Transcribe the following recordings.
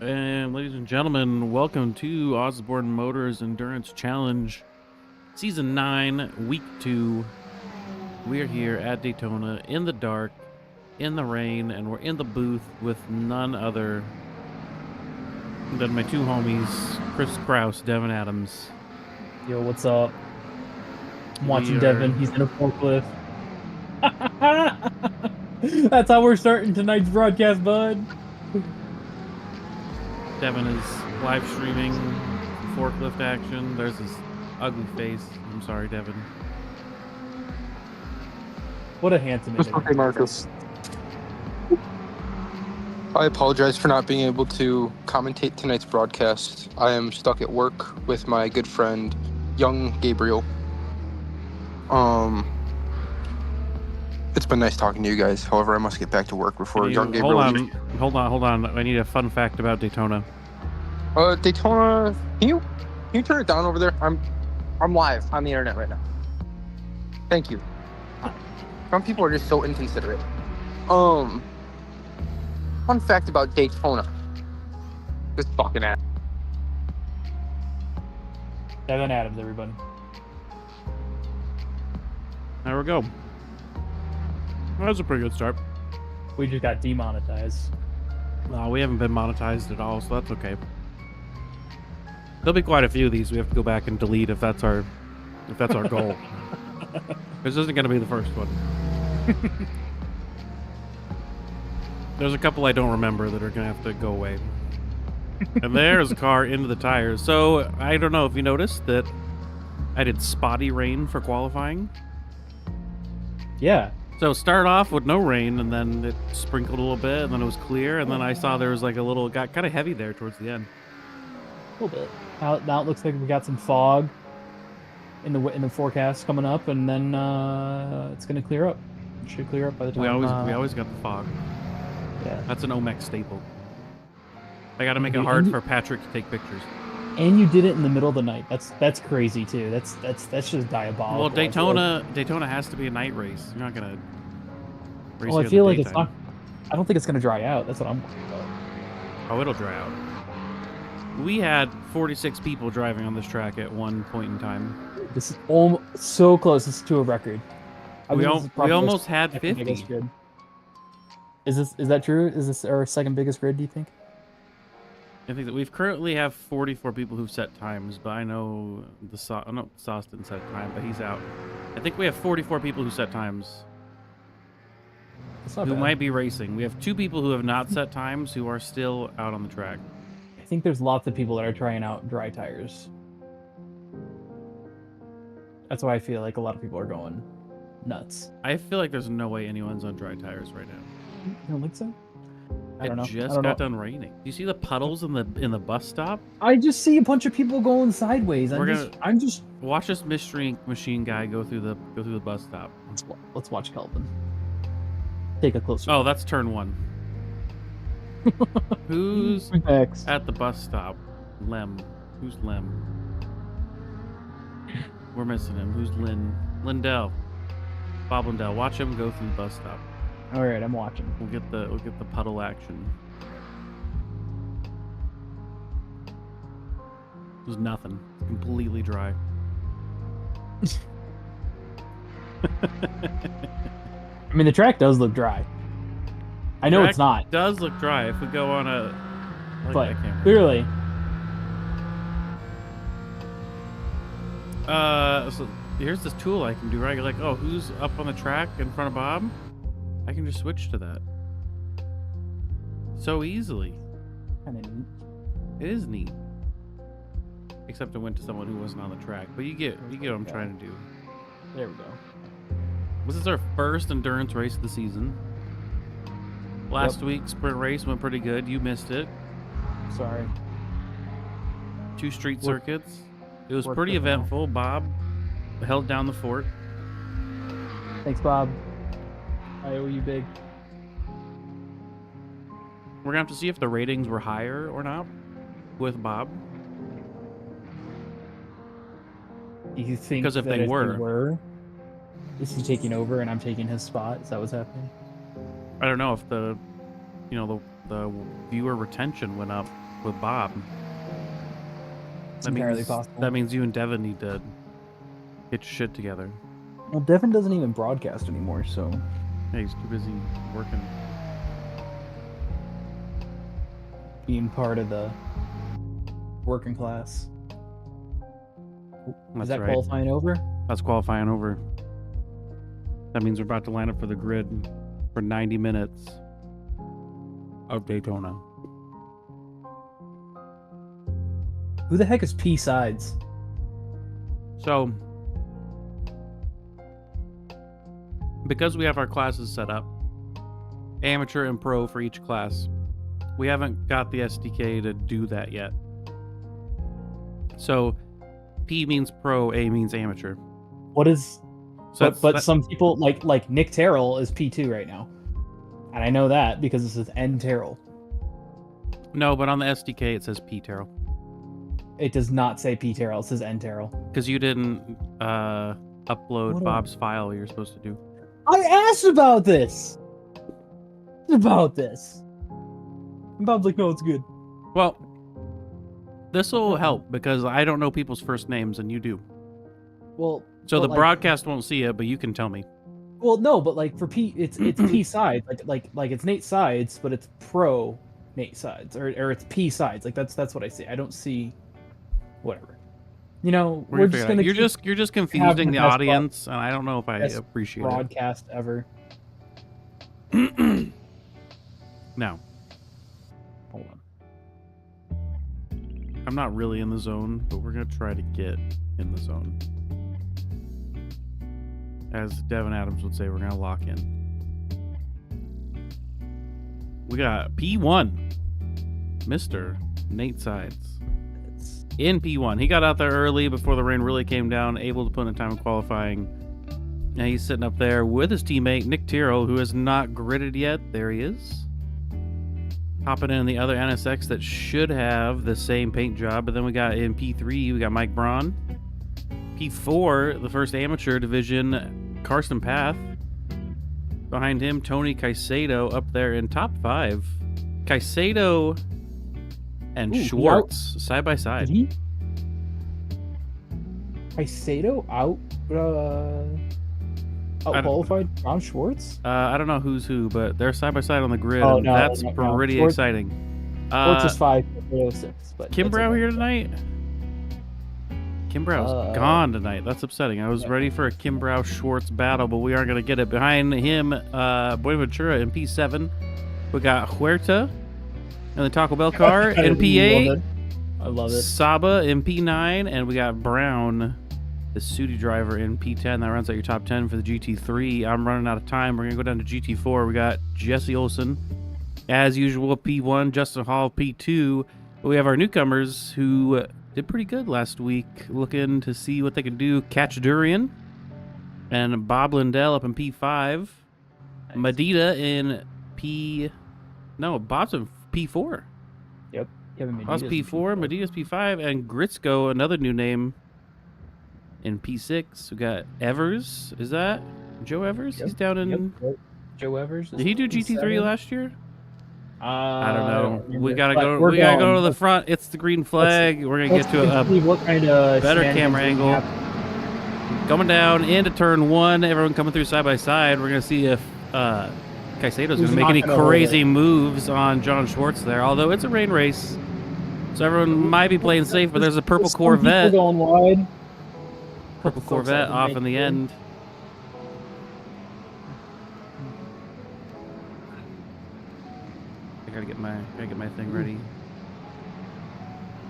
And ladies and gentlemen, welcome to Osborne Motors Endurance Challenge, Season 9, Week 2. We're here at Daytona, in the dark, in the rain, and we're in the booth with none other than my two homies, Chris Kraus, Devin Adams. Yo, what's up? I'm watching Devin. He's in a forklift. That's how we're starting tonight's broadcast, bud. Devin is live streaming forklift action. There's his ugly face. I'm sorry, Devin. What a handsome image. Okay, Marcus. I apologize for not being able to commentate tonight's broadcast. I am stuck at work with my good friend, young Gabriel. It's been nice talking to you guys. However, I must get back to work before young Gabriel. Hold on. I need a fun fact about Daytona. Daytona. Can you turn it down over there? I'm live on the internet right now. Thank you. Some people are just so inconsiderate. Fun fact about Daytona. This fucking ass. Devin Adams, everybody. There we go. That was a pretty good start. We just got demonetized. No, we haven't been monetized at all, so that's okay. There'll be quite a few of these we have to go back and delete if that's our goal. This isn't going to be the first one. There's a couple I don't remember that are going to have to go away. And there's a car into the tires. So I don't know if you noticed that I did spotty rain for qualifying. Yeah. So start off with no rain, and then it sprinkled a little bit, and then it was clear, and then I saw there was like got kind of heavy there towards the end. A little bit. Now it looks like we got some fog in the forecast coming up, and then it's gonna clear up. It should clear up by the time. We always got the fog. Yeah. That's an OMEC staple. I got to make it hard for Patrick to take pictures. And you did it in the middle of the night. That's crazy too. That's just diabolical. Well, Daytona has to be a night race. You're not gonna race. Well, I feel like it's not. I don't think it's gonna dry out. That's what I'm worried about. Oh, it'll dry out. We had 46 people driving on this track at one point in time. This is so close. This is to a record. We almost had 50. Is that true? Is this our second biggest grid? Do you think? I think that we've currently have 44 people who've set times, but I know Sauce didn't set a time, but he's out. I think we have 44 people who set times who might be racing. We have 2 people who have not set times who are still out on the track. I think there's lots of people that are trying out dry tires. That's why I feel like a lot of people are going nuts. I feel like there's no way anyone's on dry tires right now. You don't think so? I don't know. It just got done raining. Do you see the puddles in the bus stop? I just see a bunch of people going sideways. I'm just watch this mystery machine guy go through the bus stop. Let's watch Kelvin. Take a closer. Oh, that's turn 1. Who's at the bus stop? Lem. Who's Lem? We're missing him. Who's Lynn? Lindell. Bob Lindell. Watch him go through the bus stop. All right, I'm watching. We'll get the puddle action. There's nothing. It's completely dry. I mean, the track does look dry. I know it's not. It does look dry. If we go on but clearly. So here's this tool I can do, right? You're like, oh, who's up on the track in front of Bob? I can just switch to that. So easily. Kind of neat. It is neat. Except I went to someone who wasn't on the track. But you get what I'm trying to do. There we go. This is our first endurance race of the season. Last week's sprint race went pretty good. You missed it. Sorry. 2 street circuits. It was pretty eventful. Bob held down the fort. Thanks, Bob. I owe you big. We're gonna have to see if the ratings were higher or not with Bob. Do you think because if they were, is he taking over and I'm taking his spot? Is that what's happening? I don't know if the viewer retention went up with Bob. It's entirely possible. That means you and Devin need to get your shit together. Well, Devin doesn't even broadcast anymore, so Yeah, he's too busy working. being part of the working class. That's Is that right. qualifying over? That's qualifying over. That means we're about to line up for the grid for 90 minutes of Daytona. Who the heck is P Sides? So, because we have our classes set up, amateur and pro for each class, we haven't got the SDK to do that yet. So, P means pro, A means amateur. What is? So But some people like Nick Terrell is P2 right now, and I know that because it says N Terrell. No, but on the SDK it says P Terrell. It does not say P Terrell. It says N Terrell. Because you didn't upload What Bob's file you're supposed to do. I asked about this. And Bob's like, no, it's good. Well, this will help because I don't know people's first names and you do. Well, So but the broadcast won't see it, but you can tell me. Well, no, but like for P, it's P Sides, like it's Nate Sides, but it's pro Nate Sides, or it's P Sides. Like that's what I see. I don't see, whatever. You know, we're just gonna. You're just confusing the the best audience, and I don't know if I best appreciate broadcast ever. it. Now, Hold on. I'm not really in the zone, but we're gonna try to get in the zone. As Devin Adams would say, we're gonna lock in. We got P1, Mr. Nate Sides. In P1. He got out there early before the rain really came down, able to put in time in qualifying. Now he's sitting up there with his teammate, Nick Tyrrell, who has not gridded yet. There he is. Hopping in the other NSX that should have the same paint job. But then we got in P3, we got Mike Braun. P4, the first amateur division, Carson Path. Behind him, Tony Caicedo up there in top 5. Caicedo and Schwartz side by side. Did he? Caicedo out qualified Ron Schwartz? I don't know who's who, but they're side by side on the grid. Oh, and no, that's no. pretty Schwartz- exciting. Schwartz is 5.06, but Kim that's Brow okay. here tonight? Kim Brow's gone tonight. That's upsetting. I was ready for a Kim Brow Schwartz battle, but we aren't going to get it. Behind him, Buenaventura in P7. We got Huerta in the Taco Bell car in P8. I love it. Saba in P9. And we got Brown, the Sudi driver, in P10. That rounds out your top 10 for the GT3. I'm running out of time. We're going to go down to GT4. We got Jesse Olsen, as usual, P1. Justin Hall, P2. We have our newcomers who did pretty good last week, looking to see what they can do. Catch Durian and Bob Lindell up in P5. Nice. Medina in P... No, Bob's in P4. Yep. Kevin Bob's Medina's P4, Medina's P5, and Gritzko, another new name, in P6. We got Evers. Is that Joe Evers? Yep. He's down in... Yep. Joe Evers. Did he do GT3 last year? I don't know. remember. We gotta But go. we're We gotta go going. to the front. It's the green flag. We're gonna Let's get to a see what kind of better shenanigans camera we angle. have. Coming down into turn 1. Everyone coming through side by side. We're gonna see if Caicedo's Who's gonna make not any gonna hold crazy it? moves on John Schwartz there. Although it's a rain race, so everyone might be playing safe. But there's a purple Some people Corvette. going wide. Purple folks Corvette that off make in the it. end. I gotta get my thing ready.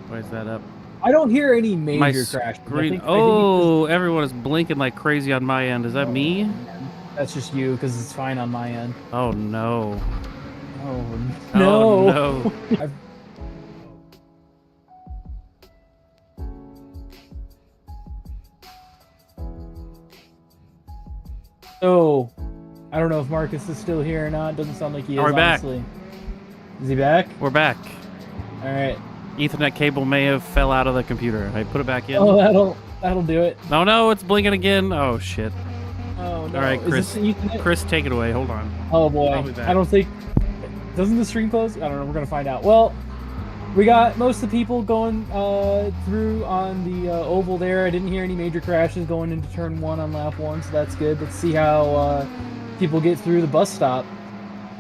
Why is that up? I don't hear any My major crashes. screen. Oh, everyone is blinking like crazy on my end. Is that me? That's just you, because it's fine on my end. Oh no. Oh Oh no! no. So, I don't know if Marcus is still here or not. Doesn't sound like he is. We're back. Honestly. Is he back? We're back. All right. Ethernet cable may have fell out of the computer. I put it back in. Oh, that'll do it. No, no, it's blinking again. Oh shit. Oh no! All right, Is Chris. this the Ethernet? Chris, take it away. Hold on. Oh boy! I'll be back. I don't think. Doesn't the stream close? I don't know. We're gonna find out. Well, We got most of the people going through on the oval there. I didn't hear any major crashes going into turn 1 on lap 1, so that's good. Let's see how people get through the bus stop,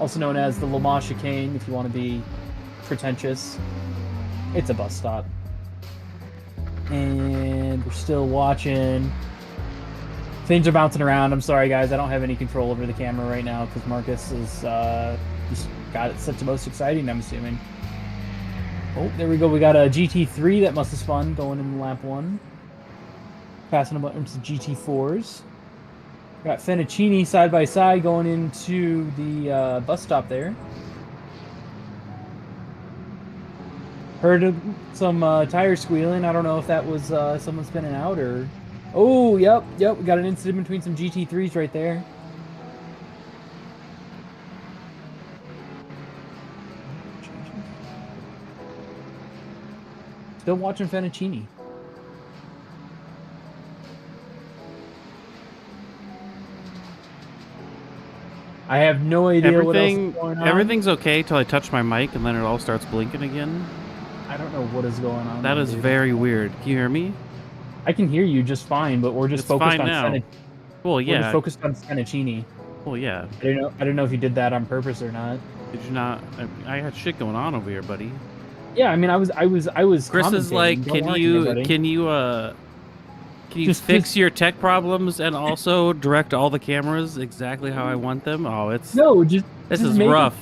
also known as the Le Mans chicane, if you want to be pretentious. It's a bus stop. And we're still watching. Things are bouncing around. I'm sorry, guys. I don't have any control over the camera right now because Marcus is just got it set to most exciting, I'm assuming. Oh, there we go. We got a GT3 that must have spun going in lap 1. Passing a bunch of GT4s. Got Fennicini side by side going into the bus stop there. Heard some tires squealing. I don't know if that was someone spinning out or... Oh, yep. We got an incident between some GT3s right there. Still watching Fennicini. I have no idea what else is going on. Everything's okay till I touch my mic and then it all starts blinking again. I don't know what is going on. That is very weird. Can you hear me? I can hear you just fine, but we're just focused on now. Well, yeah. We're just focused on Fennicini. Well, yeah. I don't know if you did that on purpose or not. Did you not? I had shit going on over here, buddy. Yeah, I mean, I was. Chris is like, can you just fix your tech problems and also direct all the cameras exactly how I want them? Oh, it's this is rough.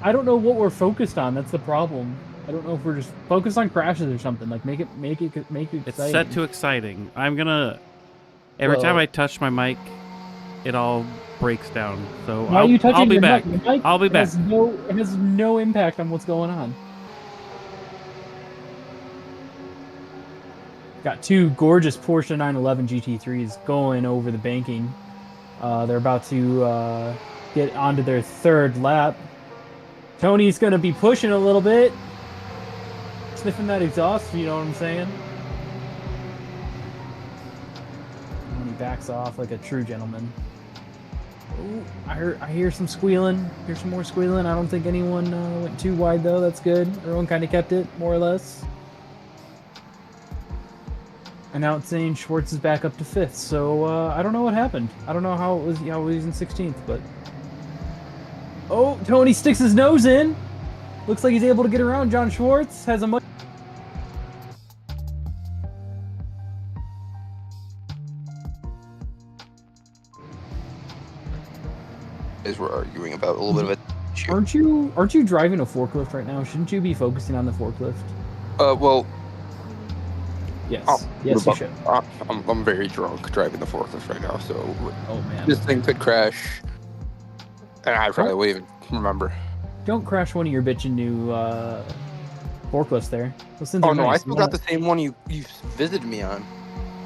I don't know what we're focused on. That's the problem. I don't know if we're just focused on crashes or something. Like make it exciting. It's set to exciting. I'm gonna every time I touch my mic, it all breaks down. So I'll be back. I'll be back. It has no impact on what's going on. Got two gorgeous Porsche 911 GT3s going over the banking. They're about to get onto their third lap. Tony's going to be pushing a little bit. Sniffing that exhaust, you know what I'm saying? And he backs off like a true gentleman. Ooh, I hear some squealing. Hear some more squealing. I don't think anyone went too wide, though. That's good. Everyone kind of kept it, more or less. Announcing Schwartz is back up to 5th, so I don't know what happened. I don't know how it was. He was in 16th, but oh, Tony sticks his nose in. Looks like he's able to get around. John Schwartz has a much. As we're arguing about a little bit of a. Aren't you driving a forklift right now? Shouldn't you be focusing on the forklift? Well. Yes. Yes, you should. I'm very drunk driving the forklift right now, so oh man, this thing could crash, and I probably won't even remember. Don't crash one of your bitchin' new forklifts there. Oh no, I still got the same one you visited me on.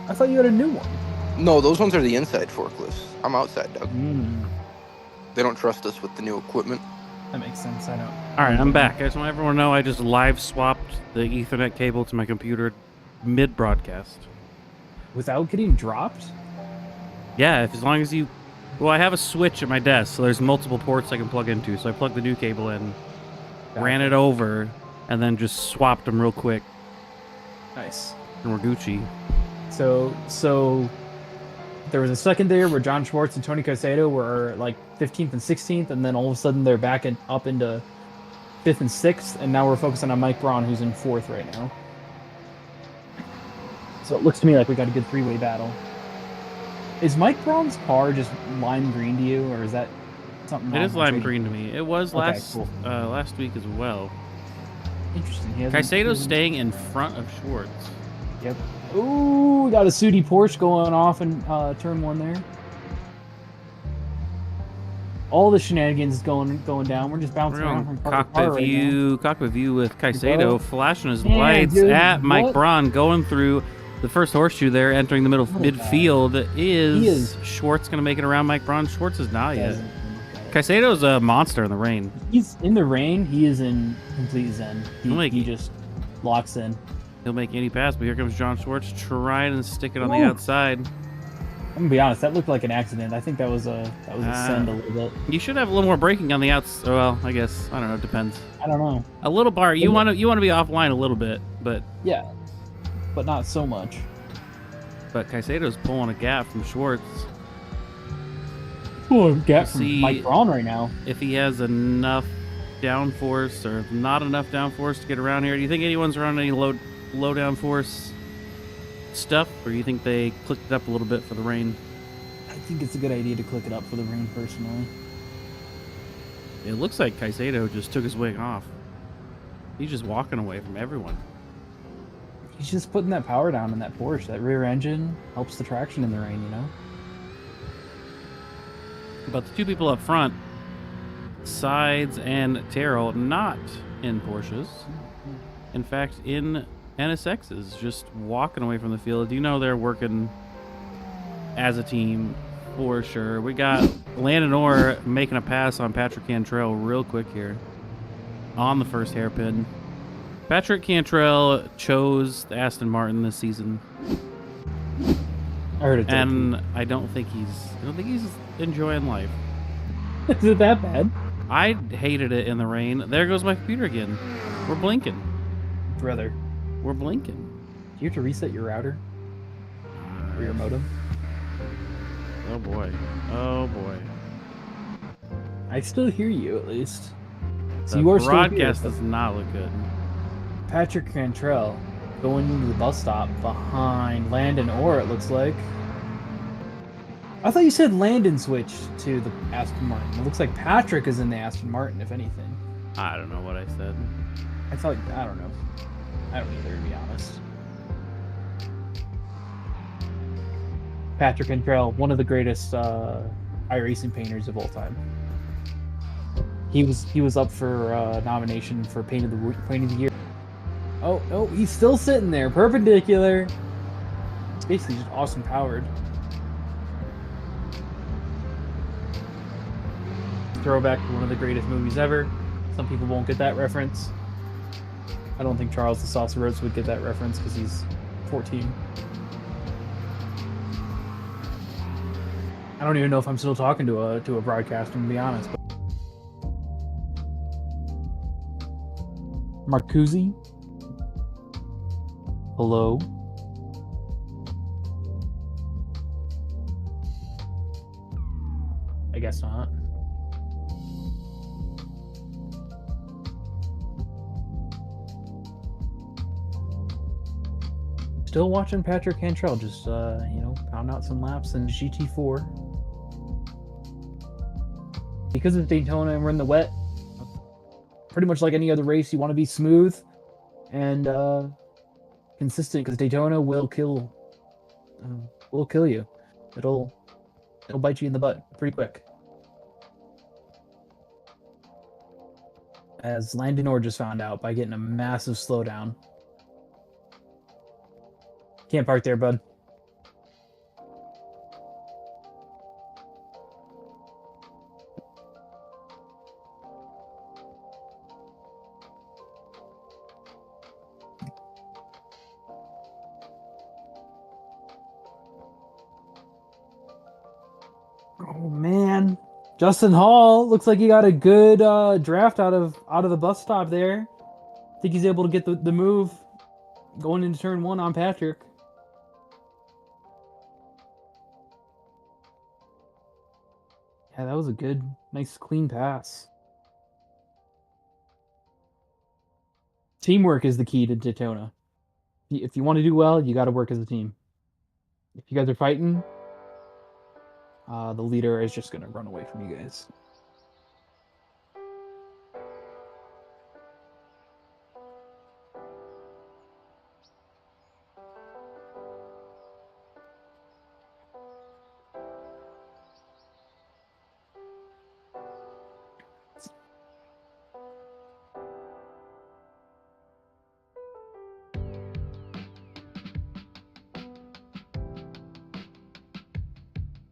I thought you had a new one. No, those ones are the inside forklifts. I'm outside, Doug. Mm. They don't trust us with the new equipment. That makes sense. I know. All right, I'm back. I just want everyone to know I just live swapped the Ethernet cable to my computer mid-broadcast. Without getting dropped? Yeah, as long as you... Well, I have a switch at my desk, so there's multiple ports I can plug into. So I plugged the new cable in, ran it over, and then just swapped them real quick. Nice. And we're Gucci. So there was a second there where John Schwartz and Tony Caicedo were like 15th and 16th, and then all of a sudden they're back up into 5th and 6th, and now we're focusing on Mike Braun, who's in 4th right now. So it looks to me like we got a good three-way battle. Is Mike Braun's car just lime green to you, or is that something? It is lime green to me. It was last week as well. Interesting. Caicedo's staying in front of Schwartz. Yep. Ooh, got a Sudi Porsche going off in turn 1 there. All the shenanigans going down. We're just bouncing around from car to car cockpit view with Caicedo flashing his lights at Mike Braun going through the first horseshoe there, entering the midfield. Is Schwartz going to make it around Mike Braun? Schwartz is not yet. Caicedo's a monster in the rain. He's in the rain. He is in complete zen. He just locks in. He'll make any pass, but here comes John Schwartz trying to stick it on the outside. I'm gonna be honest. That looked like an accident. I think that was a send a little bit. You should have a little more braking on the outs. Well, I guess I don't know. It depends. I don't know. A little bar. You want to be offline a little bit, but Yeah, but not so much. But Caicedo's pulling a gap from Schwartz. Oh, gap from See- Mike Braun right now. If he has enough downforce or not enough downforce to get around here, do you think anyone's around any low downforce stuff, or do you think they clicked it up a little bit for the rain? I think it's a good idea to click it up for the rain, personally. It looks like Caicedo just took his wing off. He's just walking away from everyone. He's just putting that power down in that Porsche. That rear engine helps the traction in the rain, you know? But the two people up front, Sides and Terrell, not in Porsches. In fact, in NSXs, just walking away from the field. You know they're working as a team for sure. We got Landon Orr making a pass on Patrick Cantrell real quick here on the first hairpin. Patrick Cantrell chose the Aston Martin this season, I heard it. and I don't think he's enjoying life. Is it that bad? I hated it in the rain. There goes my computer again. We're blinking. Brother, We're blinking. do you have to reset your router or your modem? Oh boy. Oh boy. I still hear you, at least. So The you are still broadcast here. does not look good. Patrick Cantrell going into the bus stop behind Landon Orr, it looks like. I thought you said Landon switched to the Aston Martin. It looks like Patrick is in the Aston Martin, if anything. I don't know what I said. I don't know. I don't either, to be honest. Patrick Cantrell, one of the greatest iRacing painters of all time. He was up for nomination for Paint of the Year. Oh no, he's still sitting there, perpendicular. It's basically just awesome powered. Throwback to one of the greatest movies ever. Some people won't get that reference. I don't think Charles the Saucer Rhodes would get that reference because he's 14. I don't even know if I'm still talking to a broadcaster, to be honest. But Marcuzzi? Hello? I guess not. Still watching Patrick Cantrell just, pound out some laps in GT4. Because it's Daytona and we're in the wet, pretty much like any other race, you want to be smooth and consistent, because Daytona will kill you. It'll bite you in the butt pretty quick. As Landon Orr just found out by getting a massive slowdown. Can't park there, bud. Oh man, Justin Hall looks like he got a good draft out of the bus stop there. I think he's able to get the move going into turn one on Patrick. Yeah, that was a good, nice, clean pass. Teamwork is the key to Daytona. If you want to do well, you got to work as a team. If you guys are fighting, the leader is just going to run away from you guys.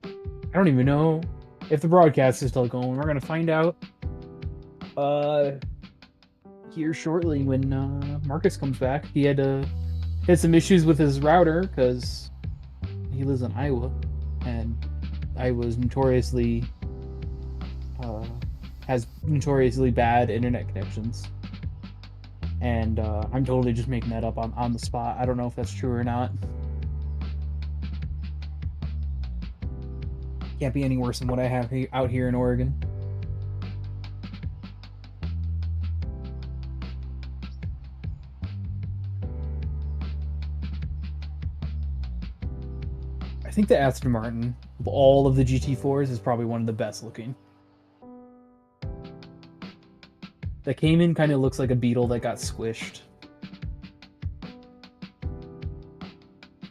I don't even know if the broadcast is still going. We're going to find out here shortly when Marcus comes back. He had some issues with his router because he lives in Iowa. and I was notoriously has notoriously bad internet connections. And I'm totally just making that up on the spot. I don't know if that's true or not. Can't be any worse than what I have out here in Oregon. I think the Aston Martin of all of the GT4s is probably one of the best looking. The Cayman kind of looks like a beetle that got squished.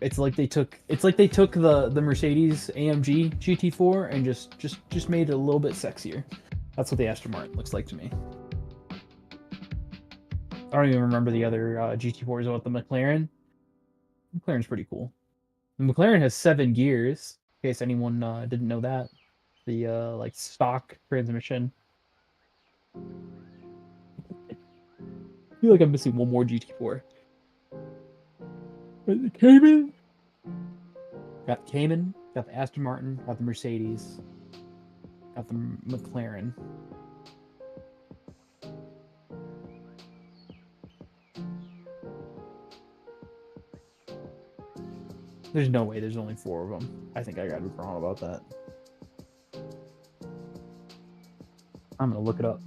It's like they took the Mercedes AMG GT4 and just made it a little bit sexier. That's what the Aston Martin looks like to me. I don't even remember the other GT4s about the McLaren. McLaren's pretty cool. The McLaren has 7 gears, in case anyone didn't know that. The like stock transmission. I feel like I'm missing one more GT4. The Cayman. Got the Cayman, got the Aston Martin, got the Mercedes, got the McLaren. There's no way there's only 4 of them. I think I gotta be wrong about that. I'm gonna look it up.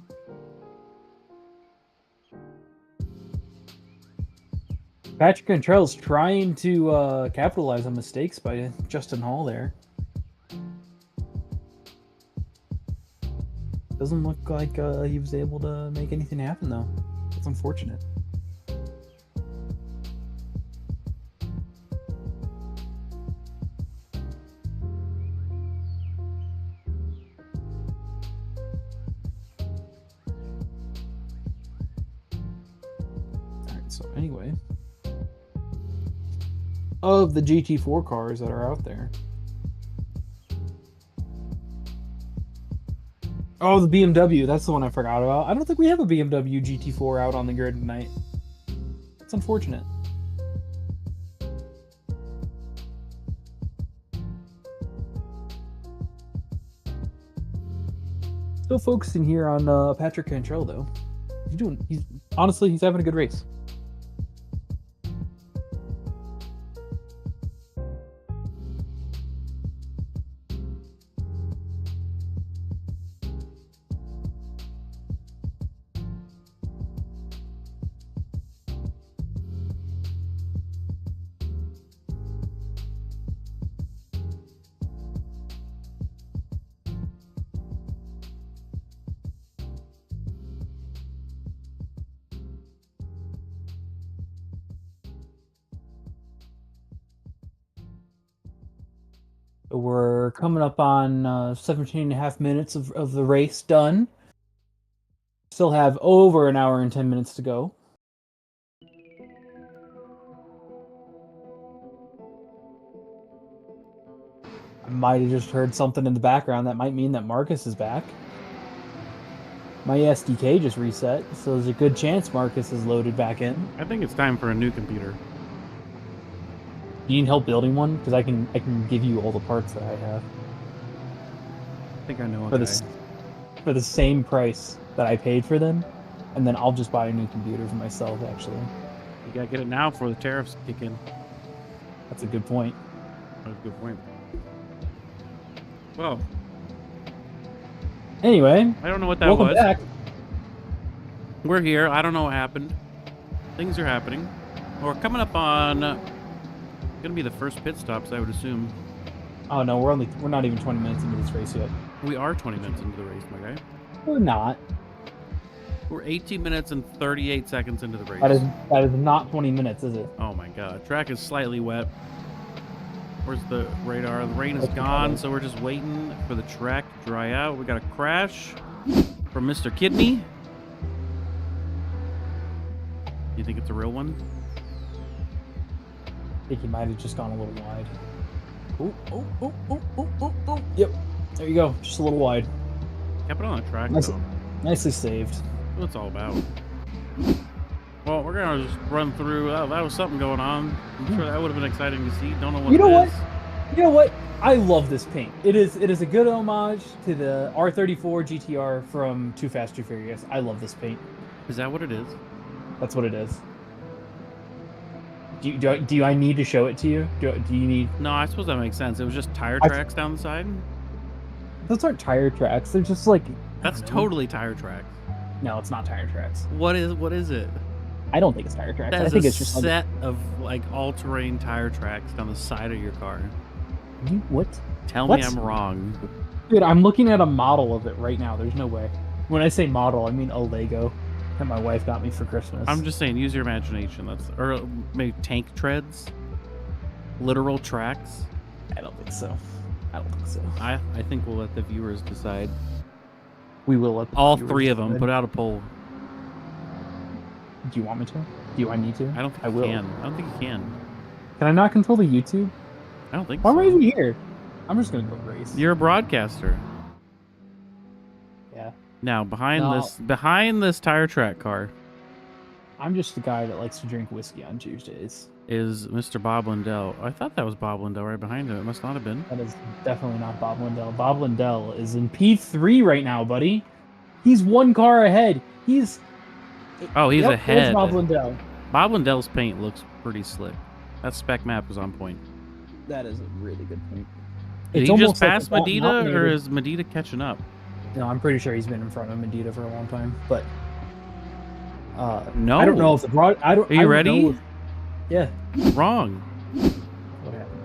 Patrick Cantrell's trying to capitalize on mistakes by Justin Hall there. Doesn't look like he was able to make anything happen, though. It's unfortunate. Alright, so anyway. Of the GT4 cars that are out there. Oh, the BMW. That's the one I forgot about. I don't think we have a BMW GT4 out on the grid tonight. It's unfortunate. Still focusing here on Patrick Cantrell, though. Honestly, he's having a good race. We're coming up on 17 and a half minutes of the race done. Still have over an hour and 10 minutes to go. I might have just heard something in the background that might mean that Marcus is back. My SDK just reset, so there's a good chance Marcus is loaded back in. I think it's time for a new computer. You need help building one? Because I can give you all the parts that I have. I think I know for the same price that I paid for them, and then I'll just buy a new computer for myself, actually. You gotta get it now before the tariffs kick in. That's a good point. That's a good point. Well, anyway, I don't know what that welcome was. back. We're here. I don't know what happened. Things are happening. We're coming up on gonna be the first pit stops, I would assume. Oh no, we're not even 20 minutes into this race yet. We are 20 minutes into the race, my guy. We're not. We're 18 minutes and 38 seconds into the race. That is not 20 minutes, is it? Oh my god. Track is slightly wet. Where's the radar? The rain is gone, so we're just waiting for the track to dry out. We got a crash from Mr. Kidney. You think it's a real one? I think he might have just gone a little wide. Oh. Yep. There you go. Just a little wide. Kept it on the track, Nice, though. nicely saved. That's what it's all about. Well, we're gonna just run through. Oh, that was something going on. I'm sure that would have been exciting to see. Don't know what You know it what? is. You know what? I love this paint. It is a good homage to the R34 GTR from Too Fast, Too Furious. I love this paint. Is that what it is? That's what it is. Do I need to show it to you? Do you need? No, I suppose that makes sense. It was just tire I- tracks down the side. Those aren't tire tracks. They're just like. That's totally tire tracks. No, it's not tire tracks. What is it? I don't think it's tire tracks. That I is think a it's just set of like all-terrain tire tracks down the side of your car. What? Tell What? me I'm wrong. Dude, I'm looking at a model of it right now. There's no way. When I say model, I mean a Lego that my wife got me for Christmas. I'm just saying, use your imagination. Or maybe tank treads, literal tracks. I don't think so. I don't think so. I think we'll let the viewers decide. We will let the All viewers three of them. decide. Put out a poll. Do you want me to? Do I need to? I don't think I you will. can. I don't think you can. Can I not control the YouTube? I don't think Why am I so. even here? I'm just gonna go race. You're a broadcaster. Yeah. Now behind No. this tire track car I'm just the guy that likes to drink whiskey on Tuesdays. is Mr. Bob Lindell. I thought that was Bob Lindell right behind him. It must not have been. That is definitely not Bob Lindell. Bob Lindell is in P3 right now, buddy. He's one car ahead. He's Oh, he's Yep, ahead. there's Bob Lindell. Bob Lindell's paint looks pretty slick. That spec map was on point. That is a really good point. Did It's he just almost like pass it got Medita, nominated. or is Medita catching up? No, I'm pretty sure he's been in front of Medita for a long time, but No. I don't know if the broad. I don't. Are you I don't ready? know if- yeah. Wrong. What happened?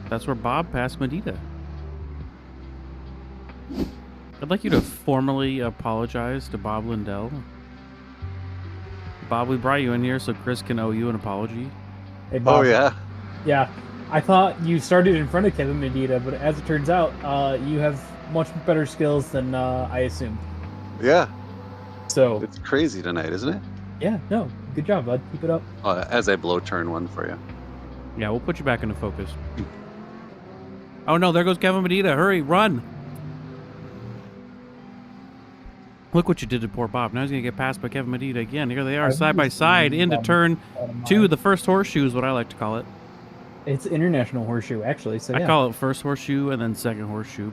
That's where Bob passed Medita. I'd like you to formally apologize to Bob Lindell. Bob, we brought you in here so Chris can owe you an apology. Hey, Bob. Oh yeah. Yeah. I thought you started in front of Kevin Medita, but as it turns out, you have much better skills than I assumed. Yeah. So It's crazy tonight, isn't it? yeah, no, good job, bud. Keep it up. As I blow turn one for you. Yeah, we'll put you back into focus. Oh no, there goes Kevin Medita. Hurry, run! Look what you did to poor Bob. Now he's going to get passed by Kevin Medita again. Here they are, side by side, into turn two, the first horseshoe is what I like to call it. It's International Horseshoe, actually. So yeah. I call it first horseshoe and then second horseshoe.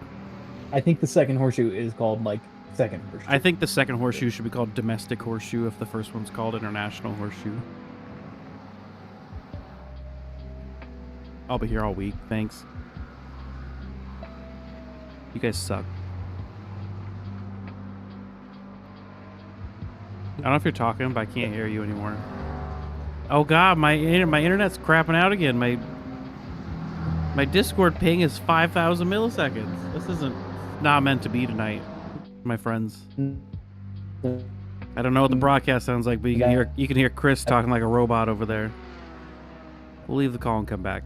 I think the second horseshoe is called like second horseshoe. I think the second horseshoe should be called domestic horseshoe if the first one's called international horseshoe. I'll be here all week. Thanks. You guys suck. I don't know if you're talking, but I can't hear you anymore. Oh god, my internet's crapping out again. My Discord ping is 5,000 milliseconds. This isn't not meant to be tonight, my friends. I don't know what the broadcast sounds like, but you can hear Chris talking like a robot over there. We'll leave the call and come back.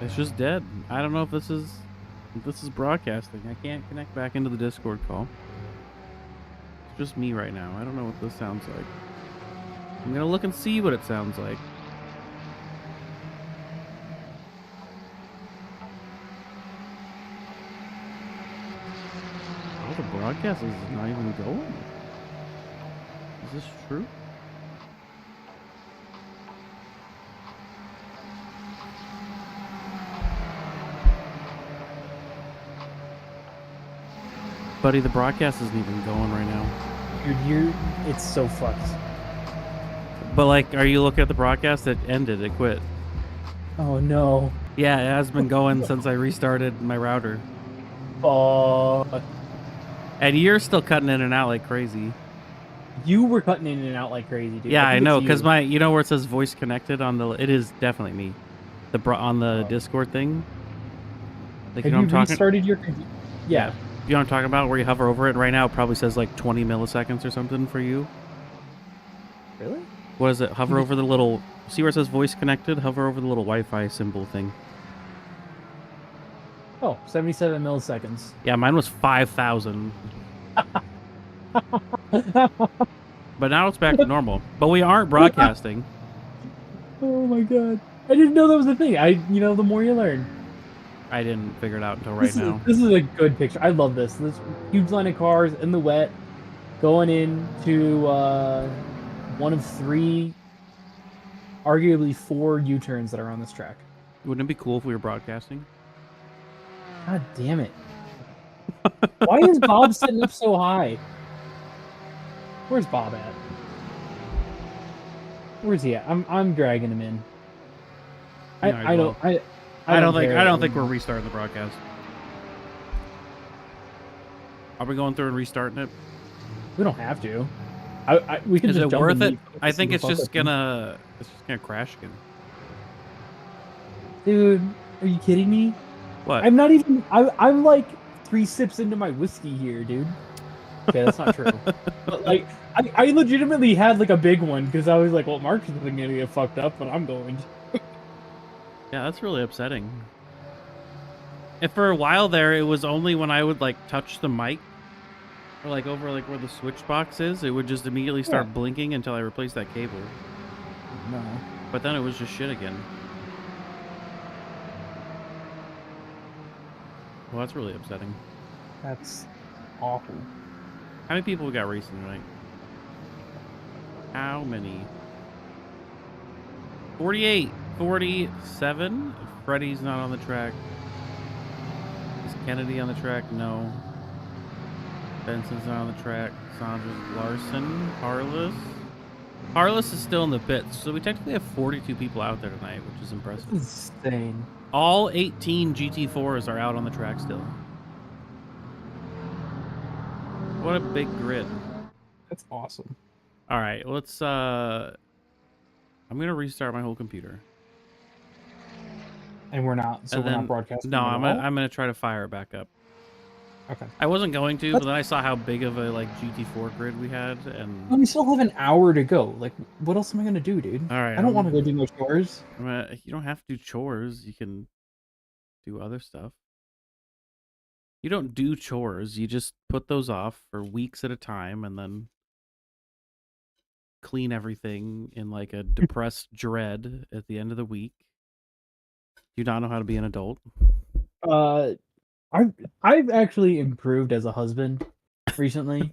It's just dead. I don't know if this is broadcasting. I can't connect back into the Discord call. It's just me right now. I don't know what this sounds like. I'm gonna look and see what it sounds like. Oh, the broadcast is not even going. Is this true? Buddy, the broadcast isn't even going right now. Dude, it's so fucked. But like, are you looking at the broadcast? It ended. It quit. Oh no. Yeah, it has been going since I restarted my router. And you're still cutting in and out like crazy. You were cutting in and out like crazy, dude. Yeah, I think know, it's because you. you know where it says voice connected on the, it is definitely me. On the Discord thing. Like, Have you know you what I'm talking? restarted your? Yeah. You know what I'm talking about? Where you hover over it, and right now it probably says like 20 milliseconds or something for you. Really? What is it? Hover over the little. See where it says voice connected? Hover over the little Wi-Fi symbol thing. Oh, 77 milliseconds. Yeah, mine was 5,000. But now it's back to normal. But we aren't broadcasting. Oh my god. I didn't know that was a thing. The more you learn. I didn't figure it out until right now. This is a good picture. I love this. This huge line of cars in the wet going into one of three, arguably four U-turns that are on this track. Wouldn't it be cool if we were broadcasting? God damn it. Why is Bob sitting up so high? Where's Bob at? Where's he at? I'm dragging him in. I don't think we're restarting the broadcast. Are we going through and restarting it? We don't have to. We can Is just it jump worth and it? meet I think the it's just fuck up. gonna crash again. Dude, are you kidding me? What? I'm not even. I'm like 3 sips into my whiskey here, dude. Okay, that's not true. But like, I legitimately had like a big one because I was like, well, Mark's gonna get fucked up, but I'm going. Yeah, that's really upsetting. And for a while there, it was only when I would like touch the mic or like over like where the switch box is, it would just immediately start blinking until I replaced that cable. No. But then it was just shit again. Well, that's really upsetting. That's awful. How many people we got racing tonight? How many? 48, 47. Freddie's not on the track. Is Kennedy on the track? No. Benson's not on the track. Sandra's Larson. Carlos. Carlos is still in the pits, so we technically have 42 people out there tonight, which is impressive. Insane. All 18 GT4s are out on the track still. What a big grid. That's awesome. All right, let's I'm going to restart my whole computer. And we're not broadcasting. No, at all? I'm going to try to fire it back up. Okay. I wasn't going to, but then I saw how big of a like GT4 grid we had, and Well, we still have an hour to go. Like, what else am I gonna do, dude? all right, I don't want to go do my chores. you don't have to do chores. You can do other stuff. You don't do chores. You just put those off for weeks at a time, and then clean everything in like a depressed dread at the end of the week. Do you not know how to be an adult? I've actually improved as a husband recently,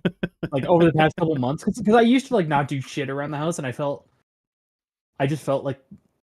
like over the past couple months, because I used to like not do shit around the house, and I just felt like